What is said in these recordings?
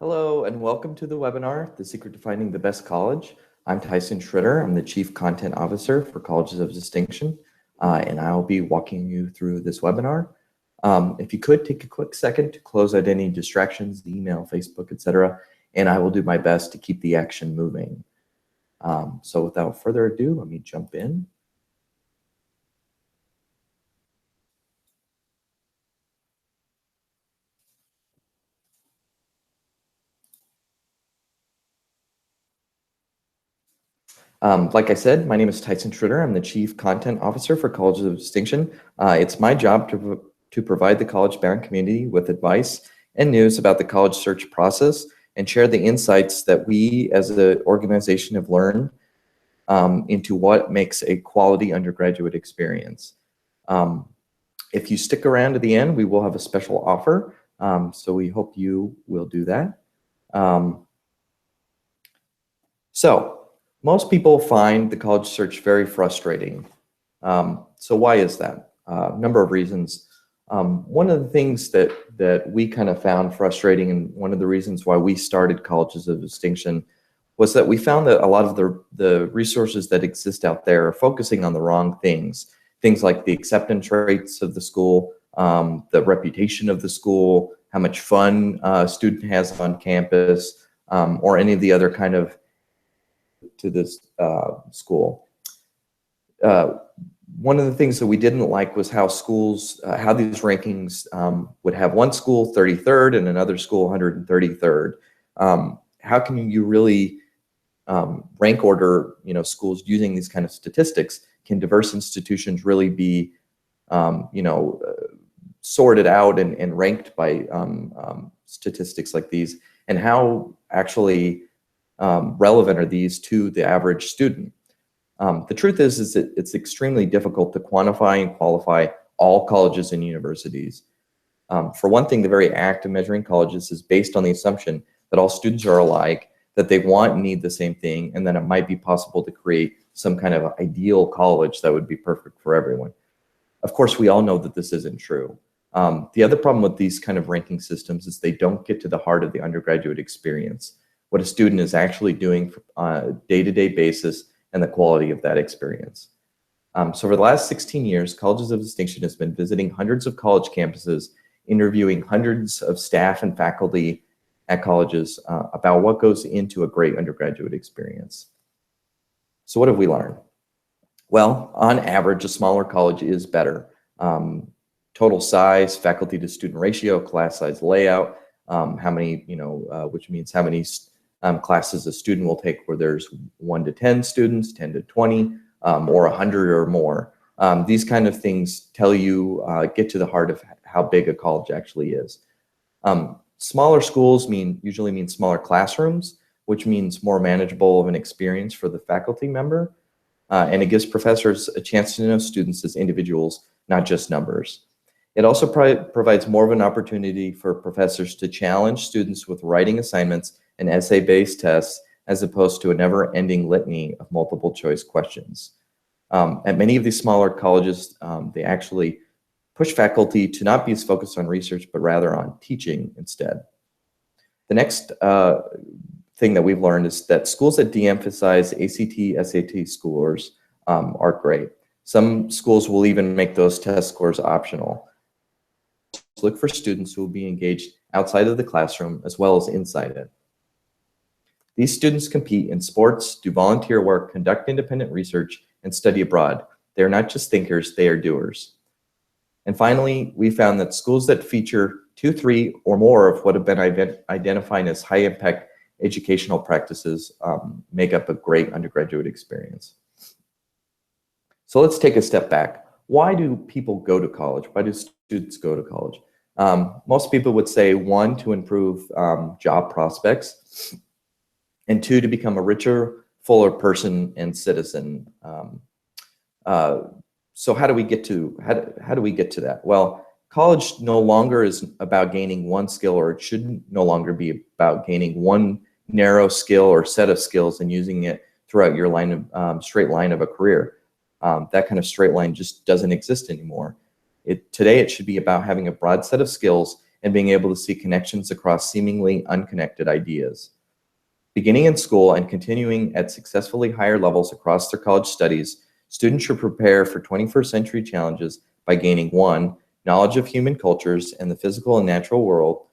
Hello and welcome to the webinar, The Secret to Finding the Best College. I'm Tyson Schroeder. I'm the Chief Content Officer for Colleges of Distinction, and I'll be walking you through this webinar. If you could take a quick second to close out any distractions, the email, Facebook, etc., and I will do my best to keep the action moving. So without further ado, let me jump in. Like I said, my name is Tyson Schroeder. I'm the Chief Content Officer for Colleges of Distinction. It's my job to provide the college-bound community with advice and news about the college search process and share the insights that we as an organization have learned into what makes a quality undergraduate experience. If you stick around to the end, we will have a special offer, so we hope you will do that. Most people find the college search very frustrating. So why is that? A number of reasons. One of the things that we kind of found frustrating, and one of the reasons why we started Colleges of Distinction, was that we found that a lot of the resources that exist out there are focusing on the wrong things. Things like the acceptance rates of the school, the reputation of the school, how much fun a student has on campus, or any of the other kind of to this school. One of the things that we didn't like was how schools, how these rankings would have one school 33rd and another school 133rd. How can you really rank order, schools using these kind of statistics? Can diverse institutions really be, sorted out and ranked by statistics like these? And how actually relevant are these to the average student? The truth is that it's extremely difficult to quantify and qualify all colleges and universities. For one thing, the very act of measuring colleges is based on the assumption that all students are alike, that they want and need the same thing, and that it might be possible to create some kind of ideal college that would be perfect for everyone. Of course, we all know that this isn't true. The other problem with these kind of ranking systems is they don't get to the heart of the undergraduate experience, what a student is actually doing on a day-to-day basis and the quality of that experience. So for the last 16 years, Colleges of Distinction has been visiting hundreds of college campuses, interviewing hundreds of staff and faculty at colleges about what goes into a great undergraduate experience. So what have we learned? Well, on average, a smaller college is better. Total size, faculty to student ratio, class size layout, how many, which means how many classes a student will take, where there's 1 to 10 students, 10 to 20, or 100 or more. These kind of things tell you, get to the heart of how big a college actually is. Smaller schools usually mean smaller classrooms, which means more manageable of an experience for the faculty member. And it gives professors a chance to know students as individuals, not just numbers. It also provides more of an opportunity for professors to challenge students with writing assignments and essay-based tests, as opposed to a never-ending litany of multiple-choice questions. At many of these smaller colleges, they actually push faculty to not be as focused on research, but rather on teaching instead. The next thing that we've learned is that schools that de-emphasize ACT, SAT scores are great. Some schools will even make those test scores optional. Look for students who will be engaged outside of the classroom as well as inside it. These students compete in sports, do volunteer work, conduct independent research, and study abroad. They are not just thinkers, they are doers. And finally, we found that schools that feature 2, 3, or more of what have been identified as high-impact educational practices make up a great undergraduate experience. So let's take a step back. Why do people go to college? Why do students go to college? Most people would say, 1, to improve job prospects, and 2, to become a richer, fuller person and citizen. So how do we get to that? Well, college no longer is about gaining one skill, or it should no longer be about gaining one narrow skill or set of skills and using it throughout your straight line of a career. That kind of straight line just doesn't exist anymore. Today it should be about having a broad set of skills and being able to see connections across seemingly unconnected ideas. Beginning in school and continuing at successfully higher levels across their college studies, students should prepare for 21st century challenges by gaining 1, knowledge of human cultures and the physical and natural world.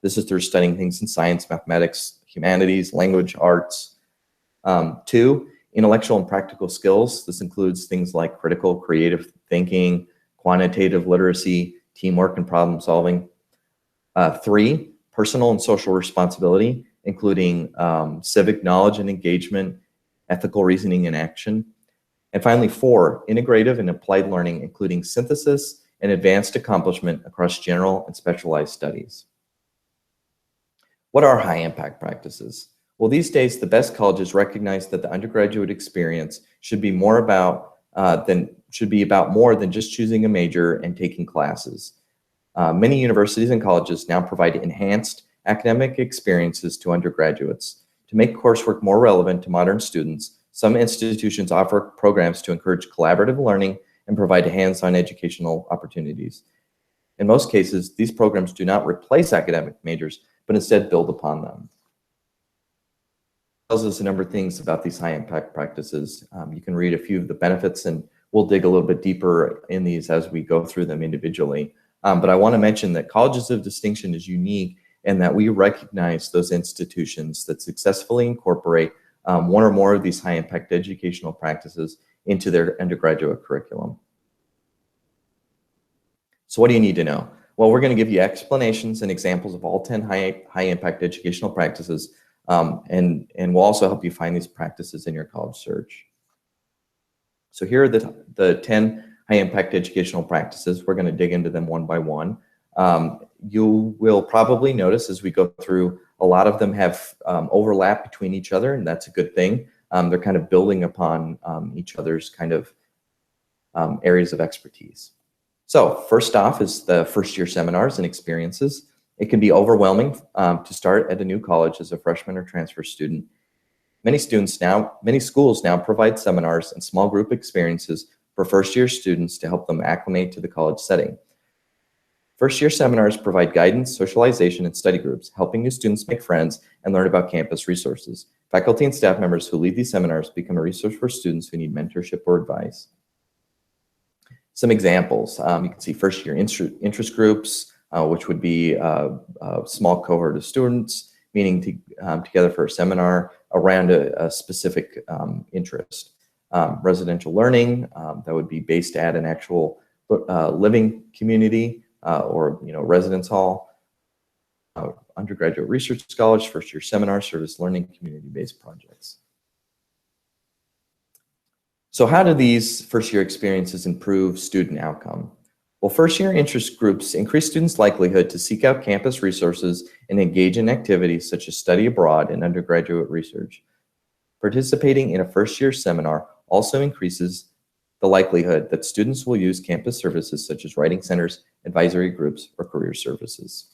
This is through studying things in science, mathematics, humanities, language, arts. 2, intellectual and practical skills. This includes things like critical, creative thinking, quantitative literacy, teamwork, and problem solving. 3, personal and social responsibility, including civic knowledge and engagement, ethical reasoning and action. And finally, 4, integrative and applied learning, including synthesis and advanced accomplishment across general and specialized studies. What are high impact practices? Well, these days, the best colleges recognize that the undergraduate experience should be about more than just choosing a major and taking classes. Many universities and colleges now provide enhanced academic experiences to undergraduates. To make coursework more relevant to modern students, some institutions offer programs to encourage collaborative learning and provide hands-on educational opportunities. In most cases, these programs do not replace academic majors, but instead build upon them. It tells us a number of things about these high-impact practices. You can read a few of the benefits, and we'll dig a little bit deeper in these as we go through them individually. But I want to mention that Colleges of Distinction is unique and that we recognize those institutions that successfully incorporate one or more of these high-impact educational practices into their undergraduate curriculum. So what do you need to know? Well, we're going to give you explanations and examples of all 10 high-impact educational practices, and we'll also help you find these practices in your college search. So here are the 10 high-impact educational practices. We're going to dig into them one by one. You will probably notice as we go through, a lot of them have overlap between each other, and that's a good thing. They're kind of building upon each other's kind of areas of expertise. So first off is the first year seminars and experiences. It can be overwhelming to start at a new college as a freshman or transfer student. Many schools now provide seminars and small group experiences for first year students to help them acclimate to the college setting. First year seminars provide guidance, socialization, and study groups, helping new students make friends and learn about campus resources. Faculty and staff members who lead these seminars become a resource for students who need mentorship or advice. Some examples, you can see first year interest groups, which would be a small cohort of students meeting together for a seminar around a specific interest. Residential learning, that would be based at an actual living community or residence hall. Undergraduate research scholars, first year seminars, service learning, community-based projects. So how do these first year experiences improve student outcome? Well, first year interest groups increase students' likelihood to seek out campus resources and engage in activities such as study abroad and undergraduate research. Participating in a first year seminar also increases the likelihood that students will use campus services such as writing centers, advisory groups, or career services.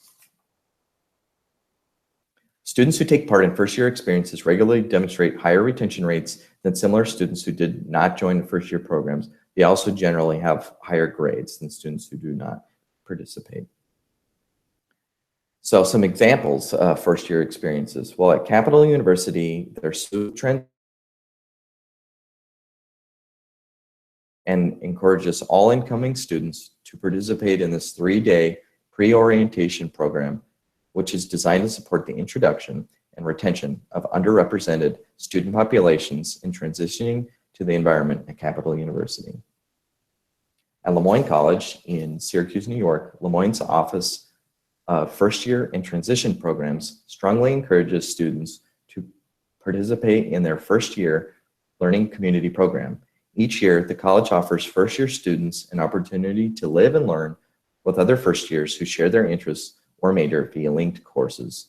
Students who take part in first year experiences regularly demonstrate higher retention rates than similar students who did not join the first year programs. They also generally have higher grades than students who do not participate. So some examples of first year experiences. Well, at Capital University, there's trend and encourages all incoming students to participate in this 3-day pre-orientation program, which is designed to support the introduction and retention of underrepresented student populations in transitioning to the environment at Capital University. At Lemoyne College in Syracuse, New York, Lemoyne's Office of First Year and Transition Programs strongly encourages students to participate in their first year learning community program. Each year, the college offers first year students an opportunity to live and learn with other first years who share their interests or major via linked courses.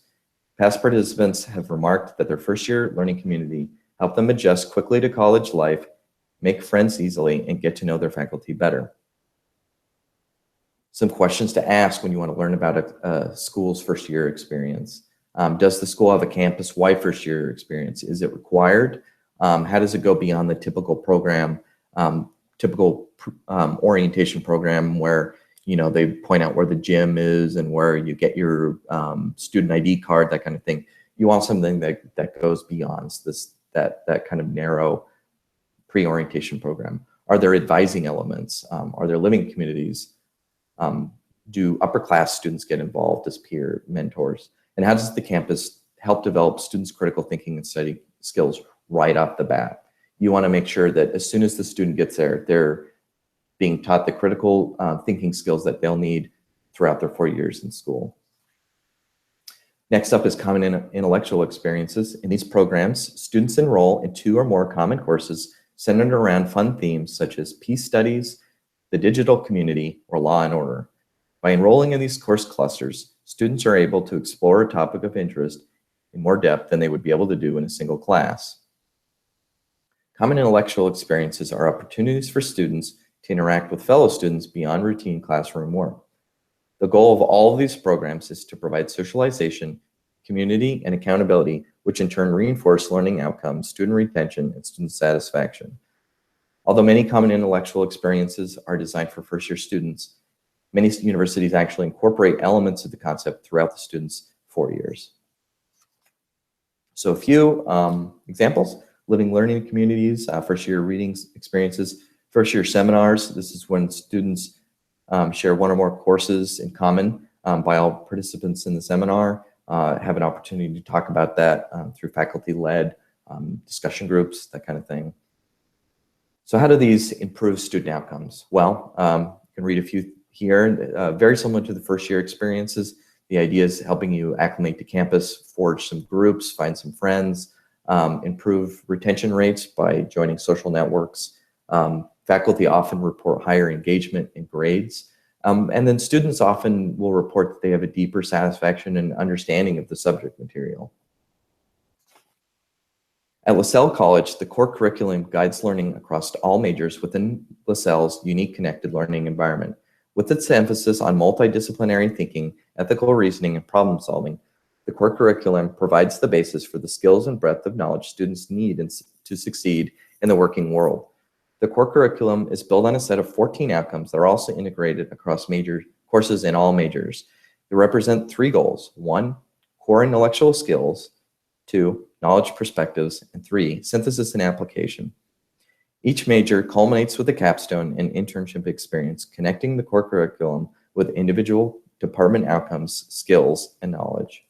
Past participants have remarked that their first year learning community helped them adjust quickly to college life, make friends easily, and get to know their faculty better. Some questions to ask when you want to learn about a school's first year experience. Does the school have a campus-wide first year experience? Is it required? How does it go beyond the typical program, orientation program where They point out where the gym is and where you get your student ID card, that kind of thing. You want something that goes beyond that kind of narrow pre-orientation program. Are there advising elements? Are there living communities? Do upper-class students get involved as peer mentors? And how does the campus help develop students' critical thinking and study skills right off the bat? You want to make sure that as soon as the student gets there, they're being taught the critical thinking skills that they'll need throughout their 4 years in school. Next up is common intellectual experiences. In these programs, students enroll in 2 or more common courses centered around fun themes such as peace studies, the digital community, or law and order. By enrolling in these course clusters, students are able to explore a topic of interest in more depth than they would be able to do in a single class. Common intellectual experiences are opportunities for students to interact with fellow students beyond routine classroom work. The goal of all of these programs is to provide socialization, community, and accountability, which in turn reinforce learning outcomes, student retention, and student satisfaction. Although many common intellectual experiences are designed for first-year students, many universities actually incorporate elements of the concept throughout the students' 4 years. So a few examples: living learning communities, first-year reading experiences, first-year seminars. This is when students share 1 or more courses in common by all participants in the seminar, have an opportunity to talk about that through faculty-led discussion groups, that kind of thing. So how do these improve student outcomes? Well, you can read a few here, very similar to the first-year experiences. The idea is helping you acclimate to campus, forge some groups, find some friends, improve retention rates by joining social networks. Faculty often report higher engagement in grades. And then students often will report that they have a deeper satisfaction and understanding of the subject material. At LaSalle College, the core curriculum guides learning across all majors within LaSalle's unique connected learning environment. With its emphasis on multidisciplinary thinking, ethical reasoning, and problem solving, the core curriculum provides the basis for the skills and breadth of knowledge students need to succeed in the working world. The core curriculum is built on a set of 14 outcomes that are also integrated across major courses in all majors. They represent 3 goals: 1, core intellectual skills; 2, knowledge perspectives; and 3, synthesis and application. Each major culminates with a capstone and internship experience, connecting the core curriculum with individual department outcomes, skills, and knowledge.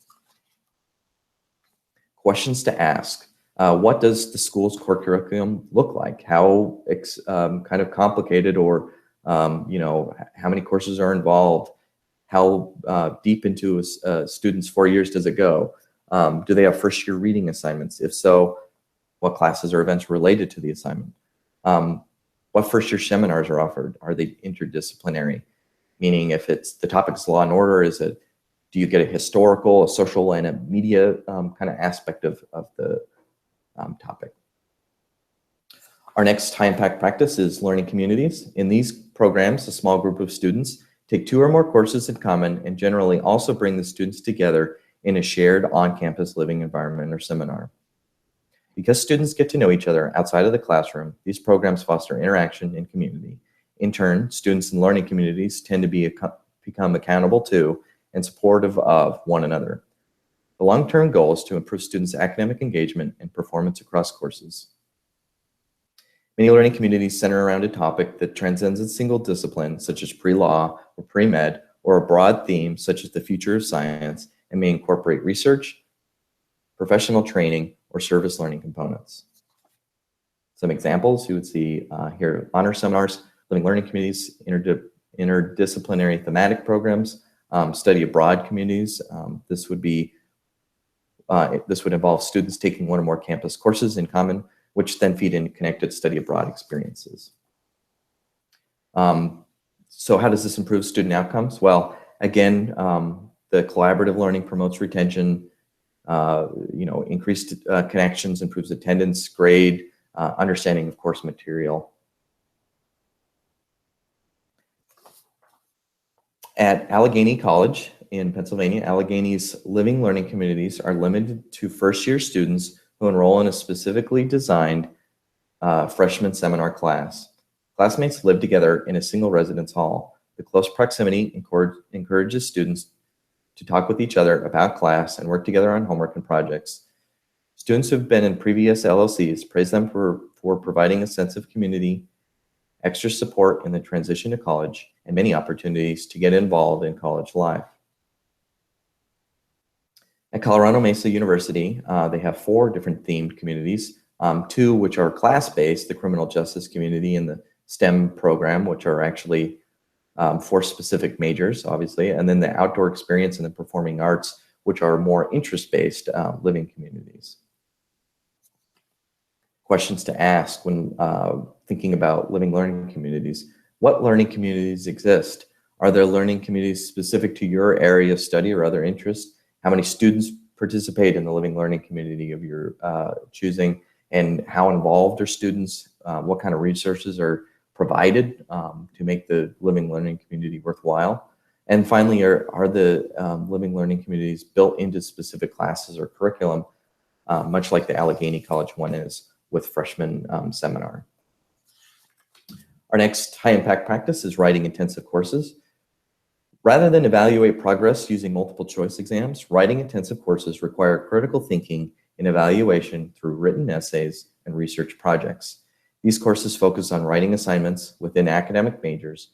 Questions to ask. What does the school's core curriculum look like? How kind of complicated, or how many courses are involved? How deep into a student's 4 years does it go? Do they have first-year reading assignments? If so, what classes or events related to the assignment? What first-year seminars are offered? Are they interdisciplinary? Meaning, if it's the topic is law and order, do you get a historical, a social, and a media kind of aspect of the topic? Our next high-impact practice is learning communities. In these programs, a small group of students take 2 or more courses in common and generally also bring the students together in a shared on-campus living environment or seminar. Because students get to know each other outside of the classroom, these programs foster interaction and community. In turn, students in learning communities tend to become accountable to and supportive of one another. The long-term goal is to improve students' academic engagement and performance across courses. Many learning communities center around a topic that transcends a single discipline, such as pre-law or pre-med, or a broad theme such as the future of science, and may incorporate research, professional training, or service learning components. Some examples you would see here: honor seminars, living learning communities, interdisciplinary thematic programs, study abroad communities. This would involve students taking 1 or more campus courses in common, which then feed into connected study abroad experiences. So how does this improve student outcomes? Well, again, the collaborative learning promotes retention, increased connections, improves attendance, grade, understanding of course material. At Allegheny College in Pennsylvania, Allegheny's living learning communities are limited to first-year students who enroll in a specifically designed freshman seminar class. Classmates live together in a single residence hall. The close proximity encourages students to talk with each other about class and work together on homework and projects. Students who have been in previous LLCs praise them for providing a sense of community, extra support in the transition to college, and many opportunities to get involved in college life. At Colorado Mesa University, they have 4 different themed communities, 2 which are class-based, the criminal justice community and the STEM program, which are actually for specific majors, obviously, and then the outdoor experience and the performing arts, which are more interest-based living communities. Questions to ask when thinking about living learning communities. What learning communities exist? Are there learning communities specific to your area of study or other interests? How many students participate in the living learning community of your choosing, and how involved are students? What kind of resources are provided to make the living learning community worthwhile? And finally, are the living learning communities built into specific classes or curriculum, much like the Allegheny College one is with freshman seminar? Our next high impact practice is writing intensive courses. Rather than evaluate progress using multiple choice exams, writing intensive courses require critical thinking and evaluation through written essays and research projects. These courses focus on writing assignments within academic majors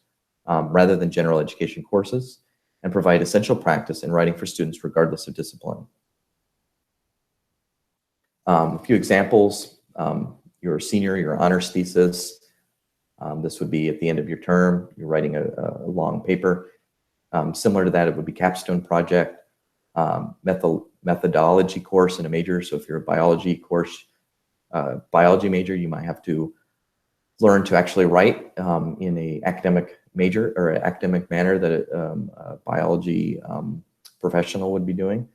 rather than general education courses, and provide essential practice in writing for students regardless of discipline. A few examples: your senior, your honors thesis. This would be at the end of your term. You're writing a long paper. Similar to that, it would be capstone project, methodology course in a major. So if you're a biology course, biology major, you might have to learn to actually write in a academic major or an academic manner that a biology professional would be doing.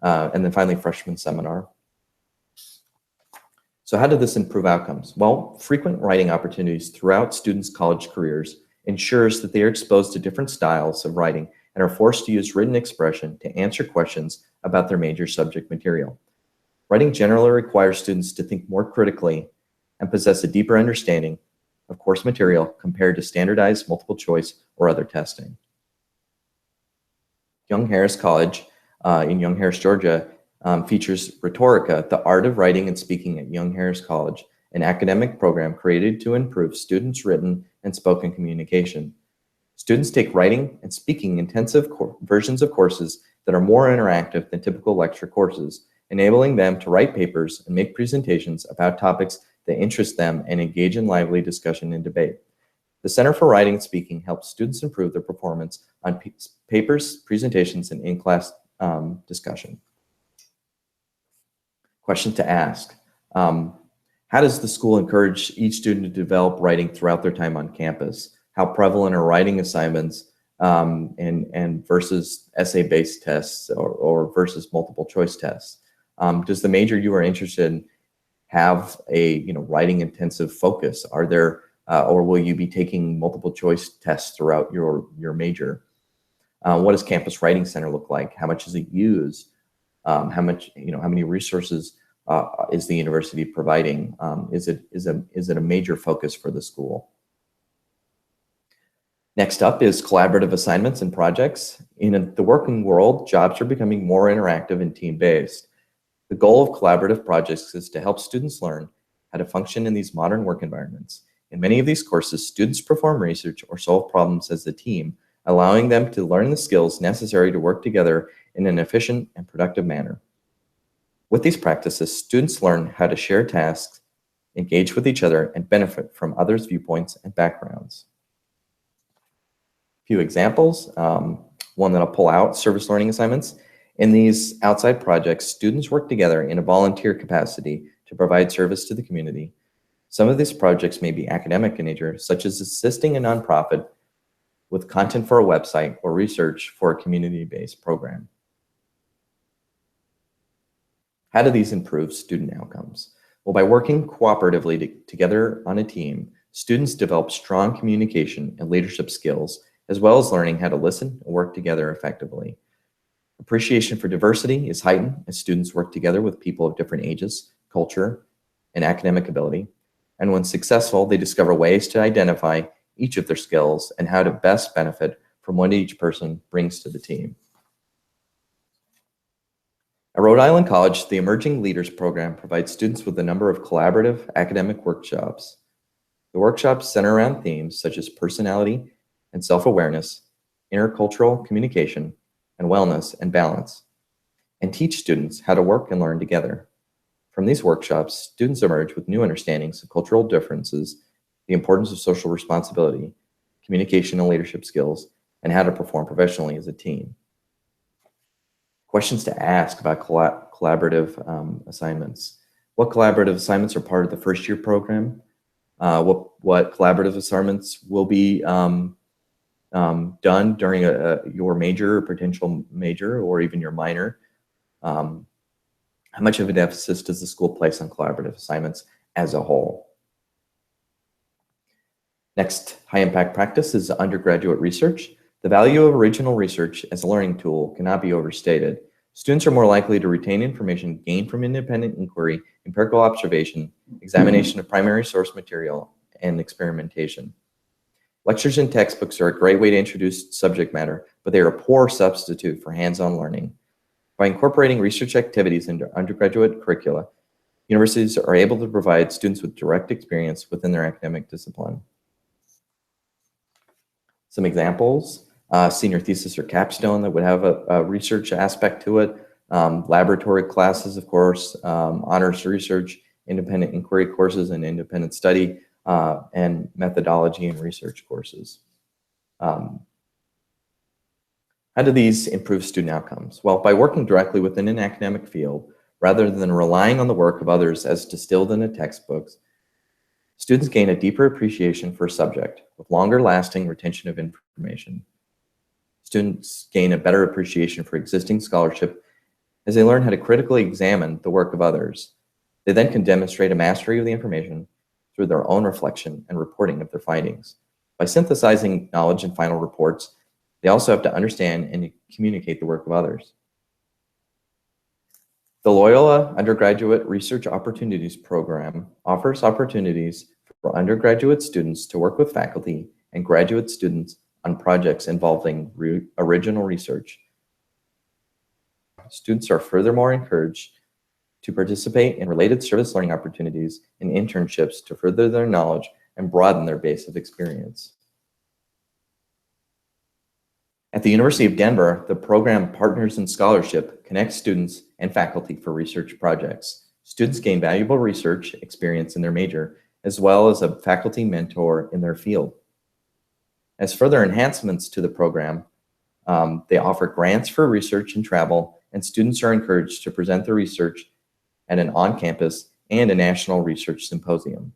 And then finally, freshman seminar. So how did this improve outcomes? Well, frequent writing opportunities throughout students' college careers ensures that they are exposed to different styles of writing and are forced to use written expression to answer questions about their major subject material. Writing generally requires students to think more critically and possess a deeper understanding of course material compared to standardized multiple choice or other testing. Young Harris College in Young Harris, Georgia, features Rhetorica, the art of writing and speaking at Young Harris College, an academic program created to improve students' written and spoken communication. Students take writing and speaking intensive versions of courses that are more interactive than typical lecture courses, enabling them to write papers and make presentations about topics that interest them and engage in lively discussion and debate. The Center for Writing and Speaking helps students improve their performance on papers, presentations, and in-class discussion. Question to ask. How does the school encourage each student to develop writing throughout their time on campus? How prevalent are writing assignments and versus essay-based tests or versus multiple choice tests? Does the major you are interested in have a writing intensive focus? Are there or will you be taking multiple choice tests throughout your major? What does Campus Writing Center look like? How much is it used? How many resources is the university providing? Is it a major focus for the school? Next up is collaborative assignments and projects. In the working world, jobs are becoming more interactive and team-based. The goal of collaborative projects is to help students learn how to function in these modern work environments. In many of these courses, students perform research or solve problems as a team, allowing them to learn the skills necessary to work together in an efficient and productive manner. With these practices, students learn how to share tasks, engage with each other, and benefit from others' viewpoints and backgrounds. A few examples, one that I'll pull out, service learning assignments. In these outside projects, students work together in a volunteer capacity to provide service to the community. Some of these projects may be academic in nature, such as assisting a nonprofit with content for a website or research for a community-based program. How do these improve student outcomes? Well, by working cooperatively together on a team, students develop strong communication and leadership skills, as well as learning how to listen and work together effectively. Appreciation for diversity is heightened as students work together with people of different ages, culture, and academic ability. And when successful, they discover ways to identify each of their skills and how to best benefit from what each person brings to the team. At Rhode Island College, the Emerging Leaders Program provides students with a number of collaborative academic workshops. The workshops center around themes such as personality and self-awareness, intercultural communication, and wellness and balance, and teach students how to work and learn together. From these workshops, students emerge with new understandings of cultural differences, the importance of social responsibility, communication and leadership skills, and how to perform professionally as a team. Questions to ask about collaborative assignments. What collaborative assignments are part of the first year program? What collaborative assignments will be done during your major or potential major or even your minor? How much of an emphasis does the school place on collaborative assignments as a whole? Next, high impact practice is undergraduate research. The value of original research as a learning tool cannot be overstated. Students are more likely to retain information gained from independent inquiry, empirical observation, examination of primary source material, and experimentation. Lectures and textbooks are a great way to introduce subject matter, but they are a poor substitute for hands-on learning. By incorporating research activities into undergraduate curricula, universities are able to provide students with direct experience within their academic discipline. Some examples. Senior thesis or capstone that would have a research aspect to it, laboratory classes, of course, honors research, independent inquiry courses and independent study, and methodology and research courses. How do these improve student outcomes? Well, by working directly within an academic field, rather than relying on the work of others as distilled in the textbooks, students gain a deeper appreciation for a subject with longer lasting retention of information. Students gain a better appreciation for existing scholarship as they learn how to critically examine the work of others. They then can demonstrate a mastery of the information through their own reflection and reporting of their findings. By synthesizing knowledge in final reports, they also have to understand and communicate the work of others. The Loyola Undergraduate Research Opportunities Program offers opportunities for undergraduate students to work with faculty and graduate students on projects involving original research. Students are furthermore encouraged to participate in related service learning opportunities and internships to further their knowledge and broaden their base of experience. At the University of Denver, the program Partners in Scholarship connects students and faculty for research projects. Students gain valuable research experience in their major, as well as a faculty mentor in their field. As further enhancements to the program, they offer grants for research and travel, and students are encouraged to present their research at an on-campus and a national research symposium.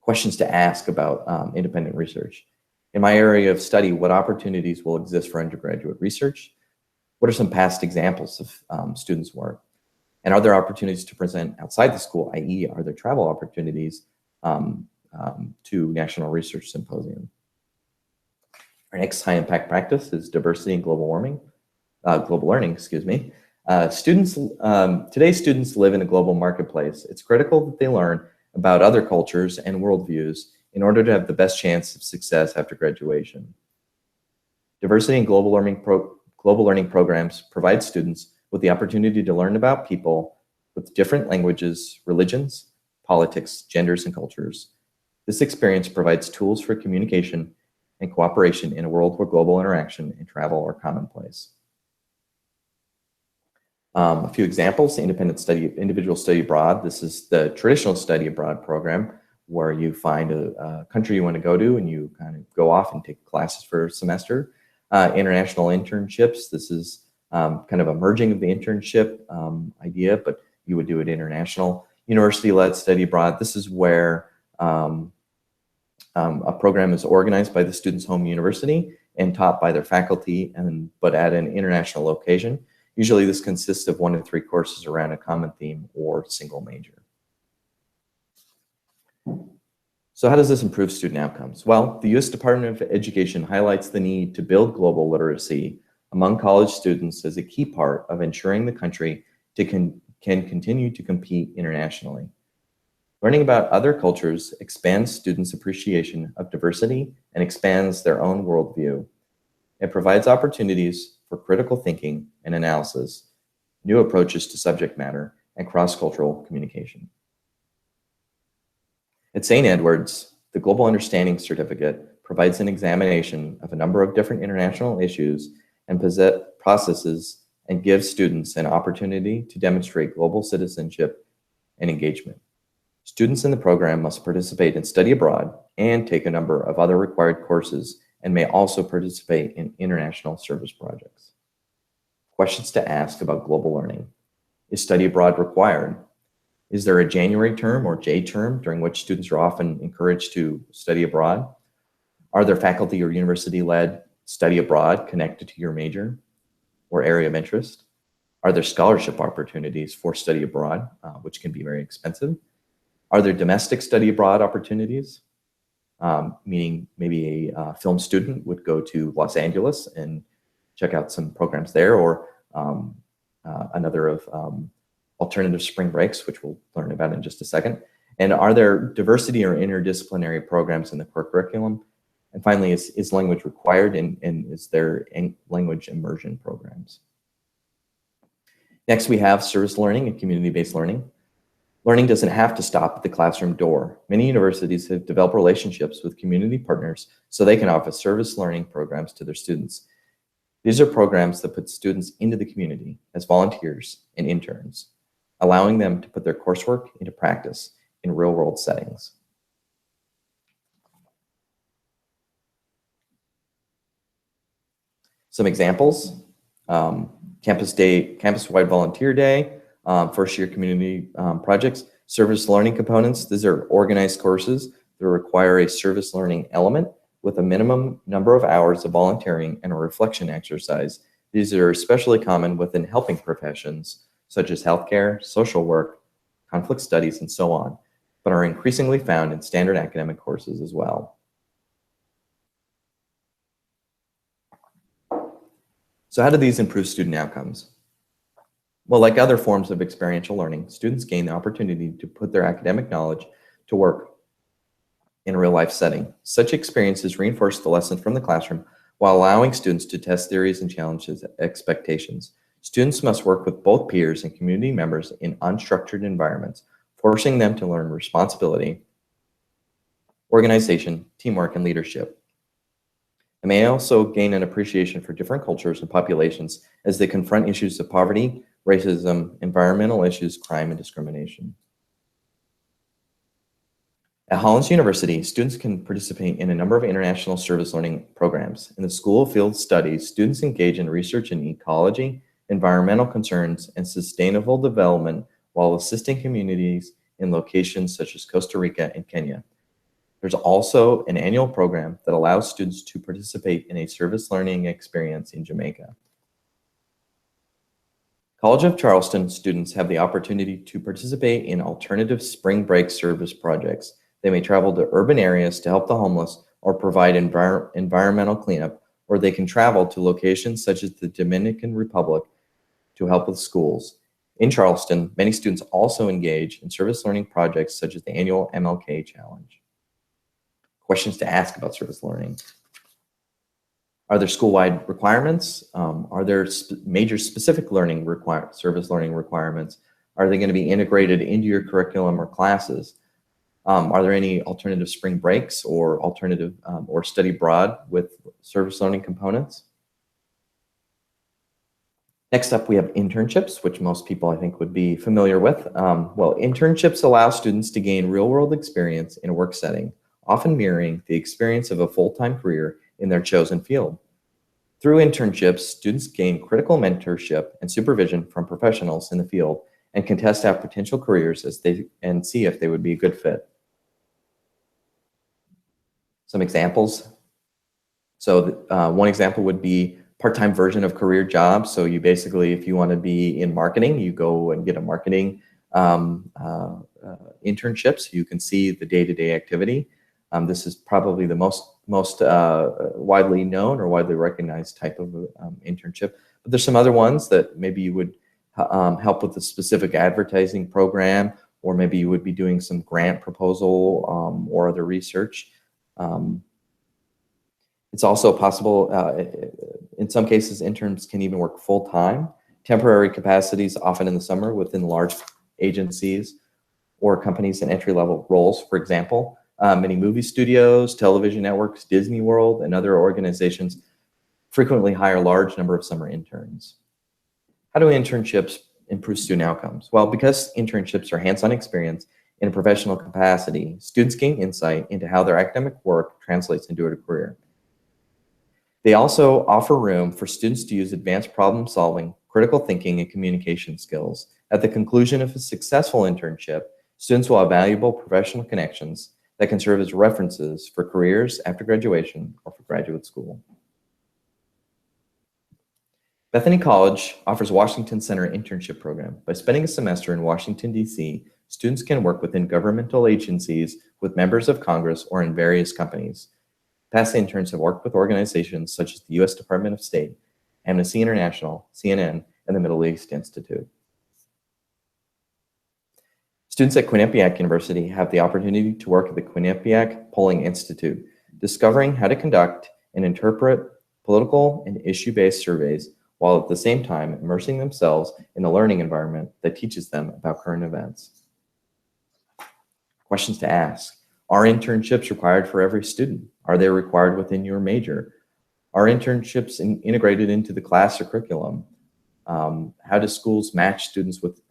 Questions to ask about independent research. In my area of study, what opportunities will exist for undergraduate research? What are some past examples of students' work? And are there opportunities to present outside the school, i.e. are there travel opportunities to National Research Symposium? Our next high impact practice is diversity and global learning, excuse me. Today's students live in a global marketplace. It's critical that they learn about other cultures and worldviews in order to have the best chance of success after graduation. Diversity and global learning programs provide students with the opportunity to learn about people with different languages, religions, politics, genders, and cultures. This experience provides tools for communication and cooperation in a world where global interaction and travel are commonplace. A few examples: individual study abroad. This is the traditional study abroad program where you find a country you want to go to and you kind of go off and take classes for a semester. International internships. This is kind of a merging of the internship idea, but you would do it international. University-led study abroad. This is where a program is organized by the student's home university and taught by their faculty, but at an international location. Usually this consists of 1 to 3 courses around a common theme or single major. So how does this improve student outcomes? Well, the U.S. Department of Education highlights the need to build global literacy among college students as a key part of ensuring the country can continue to compete internationally. Learning about other cultures expands students' appreciation of diversity and expands their own worldview. It provides opportunities for critical thinking and analysis, new approaches to subject matter, and cross-cultural communication. At St. Edward's, the Global Understanding Certificate provides an examination of a number of different international issues and processes and gives students an opportunity to demonstrate global citizenship and engagement. Students in the program must participate in study abroad and take a number of other required courses and may also participate in international service projects. Questions to ask about global learning. Is study abroad required? Is there a January term or J term during which students are often encouraged to study abroad? Are there faculty or university-led study abroad connected to your major or area of interest? Are there scholarship opportunities for study abroad, which can be very expensive? Are there domestic study abroad opportunities? Meaning maybe a film student would go to Los Angeles and check out some programs there, or another of alternative spring breaks, which we'll learn about in just a second. And are there diversity or interdisciplinary programs in the core curriculum? And finally, is language required, and is there language immersion programs? Next, we have service learning and community-based learning. Learning doesn't have to stop at the classroom door. Many universities have developed relationships with community partners so they can offer service learning programs to their students. These are programs that put students into the community as volunteers and interns, allowing them to put their coursework into practice in real-world settings. Some examples: campus-wide volunteer day, first-year community projects, service learning components. These are organized courses that require a service learning element with a minimum number of hours of volunteering and a reflection exercise. These are especially common within helping professions such as healthcare, social work, conflict studies, and so on, but are increasingly found in standard academic courses as well. So how do these improve student outcomes? Well, like other forms of experiential learning, students gain the opportunity to put their academic knowledge to work in a real-life setting. Such experiences reinforce the lesson from the classroom while allowing students to test theories and challenge expectations. Students must work with both peers and community members in unstructured environments, forcing them to learn responsibility, organization, teamwork, and leadership. They may also gain an appreciation for different cultures and populations as they confront issues of poverty, racism, environmental issues, crime, and discrimination. At Hollins University, students can participate in a number of international service learning programs. In the School of Field Studies, students engage in research in ecology, environmental concerns, and sustainable development while assisting communities in locations such as Costa Rica and Kenya. There's also an annual program that allows students to participate in a service learning experience in Jamaica. College of Charleston students have the opportunity to participate in alternative spring break service projects. They may travel to urban areas to help the homeless or provide environmental cleanup, or they can travel to locations such as the Dominican Republic to help with schools. In Charleston, many students also engage in service learning projects such as the annual MLK Challenge. Questions to ask about service learning. Are there school-wide requirements? Are there major specific service learning requirements? Are they going to be integrated into your curriculum or classes? Are there any alternative spring breaks or alternative or study abroad with service learning components? Next up, we have internships, which most people I think would be familiar with. Well, internships allow students to gain real-world experience in a work setting, often mirroring the experience of a full-time career in their chosen field. Through internships, students gain critical mentorship and supervision from professionals in the field and can test out potential careers and see if they would be a good fit. Some examples. So one example would be part-time version of career jobs. So you basically, if you want to be in marketing, you go and get a marketing internship so you can see the day-to-day activity. This is probably the most widely known or widely recognized type of internship. But there's some other ones that maybe you would help with a specific advertising program or maybe you would be doing some grant proposal or other research. It's also possible, in some cases, interns can even work full-time. Temporary capacities, often in the summer, within large agencies or companies in entry-level roles. For example, many movie studios, television networks, Disney World, and other organizations frequently hire a large number of summer interns. How do internships improve student outcomes? Well, because internships are hands-on experience in a professional capacity, students gain insight into how their academic work translates into a career. They also offer room for students to use advanced problem solving, critical thinking, and communication skills. At the conclusion of a successful internship, students will have valuable professional connections that can serve as references for careers after graduation or for graduate school. Bethany College offers Washington Center internship program. By spending a semester in Washington, D.C., students can work within governmental agencies, with members of Congress, or in various companies. Past interns have worked with organizations such as the U.S. Department of State, Amnesty International, CNN, and the Middle East Institute. Students at Quinnipiac University have the opportunity to work at the Quinnipiac Polling Institute, discovering how to conduct and interpret political and issue-based surveys, while at the same time immersing themselves in a learning environment that teaches them about current events. Questions to ask. Are internships required for every student? Are they required within your major? Are internships integrated into the class or curriculum? How do schools match students with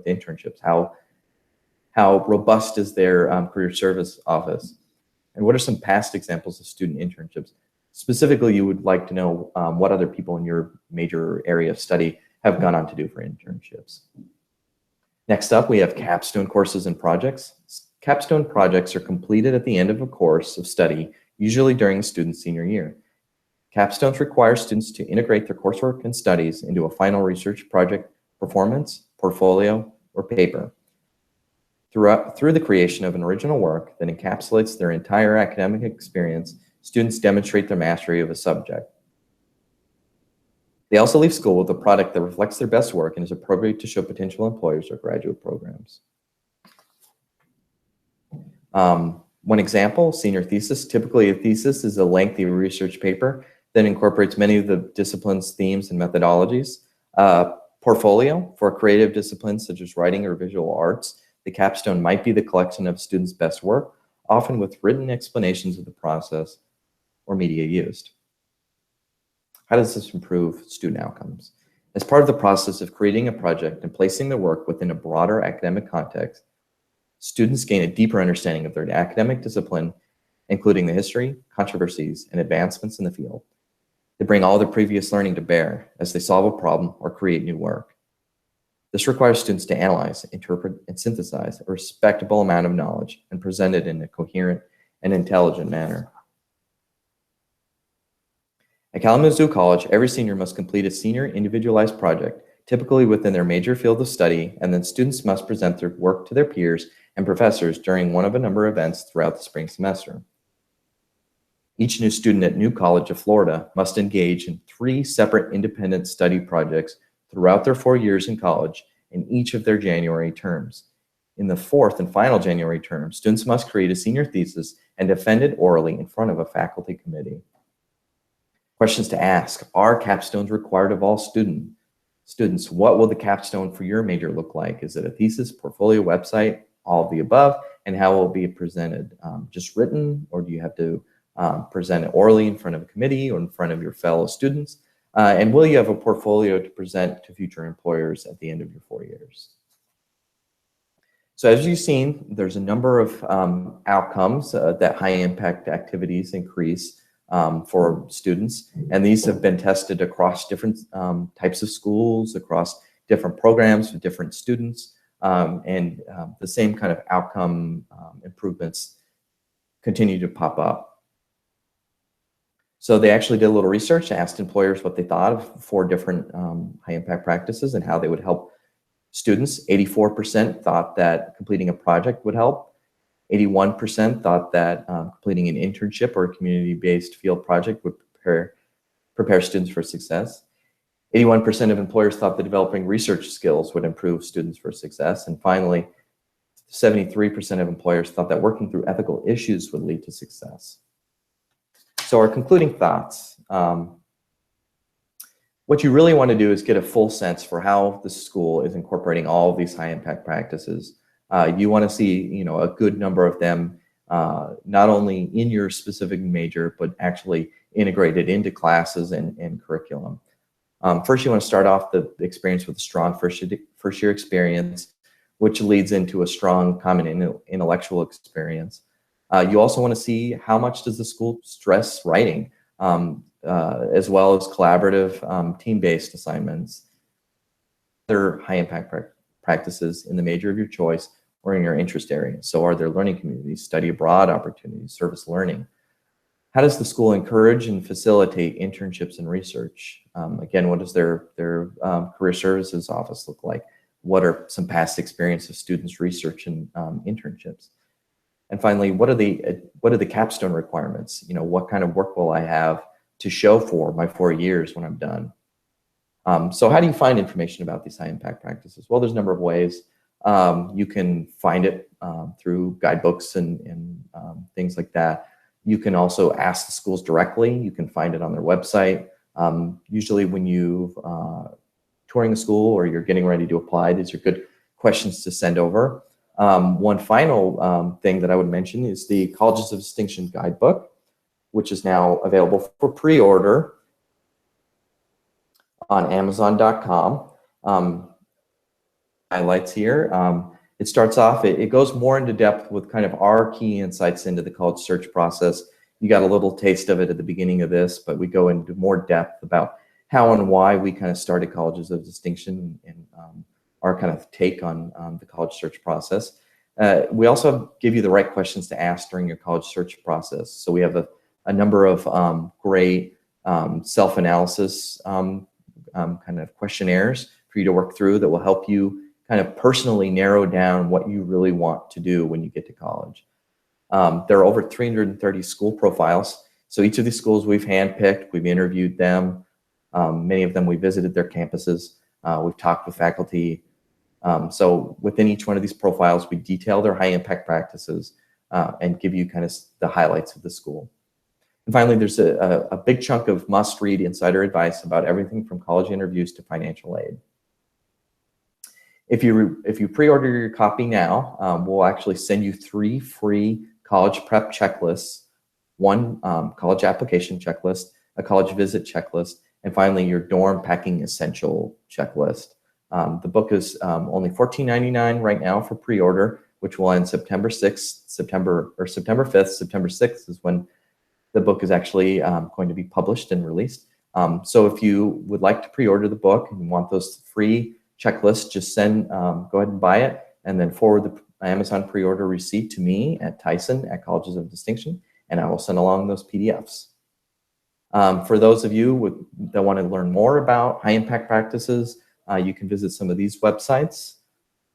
internships? How robust is their career service office? And what are some past examples of student internships? Specifically, you would like to know what other people in your major area of study have gone on to do for internships. Next up, we have capstone courses and projects. Capstone projects are completed at the end of a course of study, usually during a student's senior year. Capstones require students to integrate their coursework and studies into a final research project, performance, portfolio, or paper. Through the creation of an original work that encapsulates their entire academic experience, students demonstrate their mastery of a subject. They also leave school with a product that reflects their best work and is appropriate to show potential employers or graduate programs. One example, senior thesis. Typically, a thesis is a lengthy research paper that incorporates many of the discipline's themes and methodologies. Portfolio, for creative disciplines such as writing or visual arts, the capstone might be the collection of students' best work, often with written explanations of the process or media used. How does this improve student outcomes? As part of the process of creating a project and placing the work within a broader academic context, students gain a deeper understanding of their academic discipline, including the history, controversies, and advancements in the field. They bring all their previous learning to bear as they solve a problem or create new work. This requires students to analyze, interpret, and synthesize a respectable amount of knowledge and present it in a coherent and intelligent manner. At Kalamazoo College, every senior must complete a senior individualized project, typically within their major field of study, and then students must present their work to their peers and professors during one of a number of events throughout the spring semester. Each new student at New College of Florida must engage in 3 separate independent study projects throughout their 4 years in college in each of their January terms. In the 4th and final January term, students must create a senior thesis and defend it orally in front of a faculty committee. Questions to ask. Are capstones required of all students? What will the capstone for your major look like? Is it a thesis, portfolio, website, all of the above? And how will it be presented? Just written, or do you have to present it orally in front of a committee or in front of your fellow students? And will you have a portfolio to present to future employers at the end of your 4 years? So as you've seen, there's a number of outcomes that high impact activities increase for students. And these have been tested across different types of schools, across different programs with different students. And the same kind of outcome improvements continue to pop up. So they actually did a little research, asked employers what they thought of 4 different high impact practices and how they would help students. 84% thought that completing a project would help. 81% thought that completing an internship or a community-based field project would prepare students for success. 81% of employers thought that developing research skills would improve students for success. And finally, 73% of employers thought that working through ethical issues would lead to success. So our concluding thoughts. What you really want to do is get a full sense for how the school is incorporating all of these high impact practices. You want to see, a good number of them, not only in your specific major, but actually integrated into classes and curriculum. First, you want to start off the experience with a strong first year experience, which leads into a strong common intellectual experience. You also want to see how much does the school stress writing, as well as collaborative team-based assignments. Other high-impact practices in the major of your choice or in your interest area. So are there learning communities, study abroad opportunities, service learning? How does the school encourage and facilitate internships and research? Again, what does their career services office look like? What are some past experience of students' research and internships? And finally, what are the capstone requirements? What kind of work will I have to show for my 4 years when I'm done? So how do you find information about these high impact practices? Well, there's a number of ways. You can find it through guidebooks and things like that. You can also ask the schools directly. You can find it on their website. Usually when you're touring a school or you're getting ready to apply, these are good questions to send over. One final thing that I would mention is the Colleges of Distinction Guidebook, which is now available for pre-order on Amazon.com. Highlights here. It starts off, it goes more into depth with kind of our key insights into the college search process. You got a little taste of it at the beginning of this, but we go into more depth about how and why we kind of started Colleges of Distinction and our kind of take on the college search process. We also give you the right questions to ask during your college search process. So we have a number of great self-analysis kind of questionnaires for you to work through that will help you kind of personally narrow down what you really want to do when you get to college. There are over 330 school profiles. So each of these schools we've handpicked, we've interviewed them. Many of them we visited their campuses. We've talked with faculty. So within each one of these profiles, we detail their high impact practices and give you kind of the highlights of the school. And finally, there's a big chunk of must-read insider advice about everything from college interviews to financial aid. If you pre-order your copy now, we'll actually send you 3 free college prep checklists, 1 college application checklist, a college visit checklist, and finally your dorm packing essential checklist. The book is only $14.99 right now for pre-order, which will end September 6th, September 5th. September 6th is when the book is actually going to be published and released. So if you would like to pre-order the book and want those free checklists, just go ahead and buy it and then forward the Amazon pre-order receipt to me at Tyson@Colleges of Distinction, and I will send along those PDFs. For those of you that want to learn more about high impact practices, you can visit some of these websites.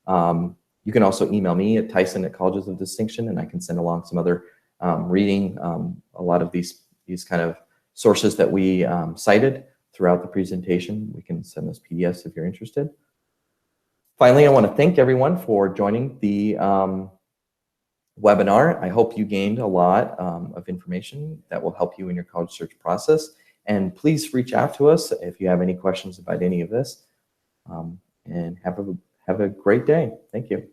You can also email me at Tyson@Colleges of Distinction, and I can send along some other reading, a lot of these kind of sources that we cited throughout the presentation. We can send those PDFs if you're interested. Finally, I want to thank everyone for joining the webinar. I hope you gained a lot of information that will help you in your college search process. And please reach out to us if you have any questions about any of this. And have a great day. Thank you.